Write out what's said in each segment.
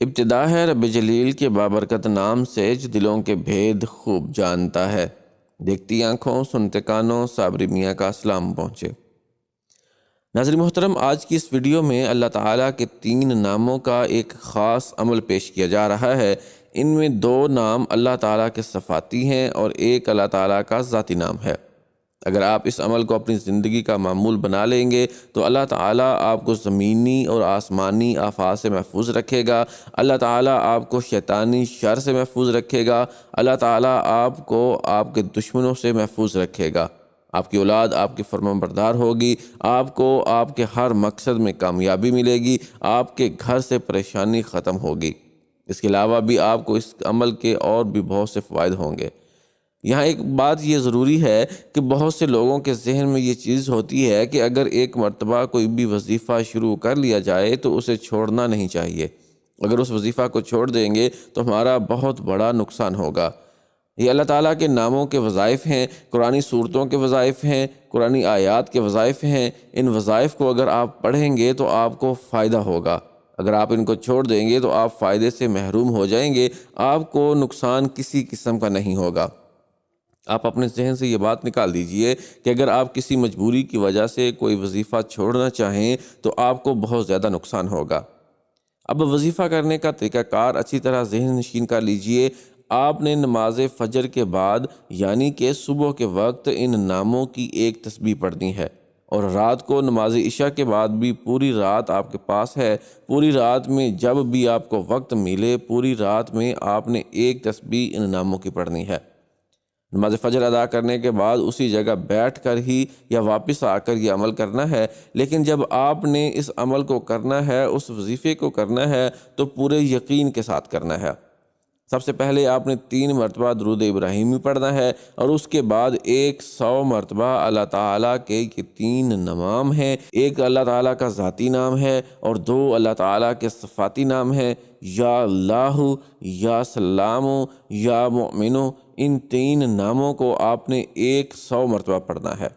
ابتدا ہے رب جلیل کے بابرکت نام سے جو دلوں کے بھید خوب جانتا ہے۔ دیکھتی آنکھوں سنتے کانوں صابری میاں کا سلام پہنچے۔ ناظرین محترم، آج کی اس ویڈیو میں اللہ تعالیٰ کے 3 ناموں کا ایک خاص عمل پیش کیا جا رہا ہے۔ ان میں 2 نام اللہ تعالیٰ کے صفاتی ہیں اور ایک اللہ تعالیٰ کا ذاتی نام ہے۔ اگر آپ اس عمل کو اپنی زندگی کا معمول بنا لیں گے تو اللہ تعالیٰ آپ کو زمینی اور آسمانی آفات سے محفوظ رکھے گا۔ اللہ تعالیٰ آپ کو شیطانی شر سے محفوظ رکھے گا۔ اللہ تعالیٰ آپ کو آپ کے دشمنوں سے محفوظ رکھے گا۔ آپ کی اولاد آپ کی فرمانبردار ہوگی۔ آپ کو آپ کے ہر مقصد میں کامیابی ملے گی۔ آپ کے گھر سے پریشانی ختم ہوگی۔ اس کے علاوہ بھی آپ کو اس عمل کے اور بھی بہت سے فوائد ہوں گے۔ یہاں ایک بات یہ ضروری ہے کہ بہت سے لوگوں کے ذہن میں یہ چیز ہوتی ہے کہ اگر ایک مرتبہ کوئی بھی وظیفہ شروع کر لیا جائے تو اسے چھوڑنا نہیں چاہیے۔ اگر اس وظیفہ کو چھوڑ دیں گے تو ہمارا بہت بڑا نقصان ہوگا۔ یہ اللہ تعالیٰ کے ناموں کے وظائف ہیں، قرآنی صورتوں کے وظائف ہیں، قرآنی آیات کے وظائف ہیں۔ ان وظائف کو اگر آپ پڑھیں گے تو آپ کو فائدہ ہوگا۔ اگر آپ ان کو چھوڑ دیں گے تو آپ فائدے سے محروم ہو جائیں گے۔ آپ کو نقصان کسی قسم کا نہیں ہوگا۔ آپ اپنے ذہن سے یہ بات نکال دیجئے کہ اگر آپ کسی مجبوری کی وجہ سے کوئی وظیفہ چھوڑنا چاہیں تو آپ کو بہت زیادہ نقصان ہوگا۔ اب وظیفہ کرنے کا طریقہ کار اچھی طرح ذہن نشین کر لیجئے۔ آپ نے نماز فجر کے بعد یعنی کہ صبح کے وقت ان ناموں کی ایک تسبیح پڑھنی ہے، اور رات کو نماز عشاء کے بعد بھی پوری رات آپ کے پاس ہے۔ پوری رات میں جب بھی آپ کو وقت ملے، پوری رات میں آپ نے ایک تسبیح ان ناموں کی پڑھنی ہے۔ نماز فجر ادا کرنے کے بعد اسی جگہ بیٹھ کر ہی یا واپس آ کر یہ عمل کرنا ہے، لیکن جب آپ نے اس عمل کو کرنا ہے، اس وظیفے کو کرنا ہے، تو پورے یقین کے ساتھ کرنا ہے۔ سب سے پہلے آپ نے 3 مرتبہ درود ابراہیمی پڑھنا ہے، اور اس کے بعد 100 مرتبہ اللہ تعالیٰ کے یہ 3 نام ہیں۔ ایک اللہ تعالیٰ کا ذاتی نام ہے اور 2 اللہ تعالیٰ کے صفاتی نام ہیں، یا اللہ، یا سلام، یا مؤمنو۔ ان 3 ناموں کو آپ نے 100 مرتبہ پڑھنا ہے۔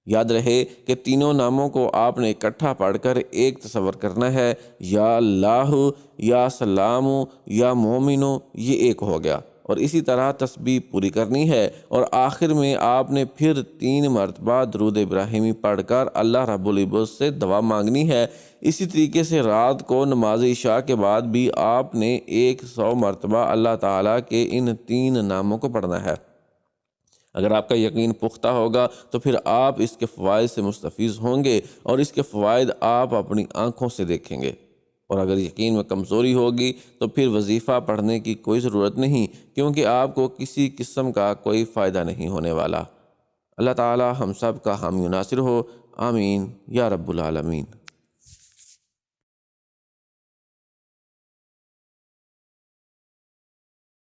یاد رہے کہ تینوں ناموں کو آپ نے اکٹھا پڑھ کر ایک تصور کرنا ہے، یا اللہ، یا سلام، یا مومنو، یہ ایک ہو گیا، اور اسی طرح تسبیح پوری کرنی ہے، اور آخر میں آپ نے پھر 3 مرتبہ درود ابراہیمی پڑھ کر اللہ رب العزت سے دعا مانگنی ہے۔ اسی طریقے سے رات کو نماز عشاء کے بعد بھی آپ نے 100 مرتبہ اللہ تعالیٰ کے ان 3 ناموں کو پڑھنا ہے۔ اگر آپ کا یقین پختہ ہوگا تو پھر آپ اس کے فوائد سے مستفیض ہوں گے، اور اس کے فوائد آپ اپنی آنکھوں سے دیکھیں گے۔ اور اگر یقین میں کمزوری ہوگی تو پھر وظیفہ پڑھنے کی کوئی ضرورت نہیں، کیونکہ آپ کو کسی قسم کا کوئی فائدہ نہیں ہونے والا۔ اللہ تعالی ہم سب کا حامی و ناصر ہو، آمین یا رب العالمین۔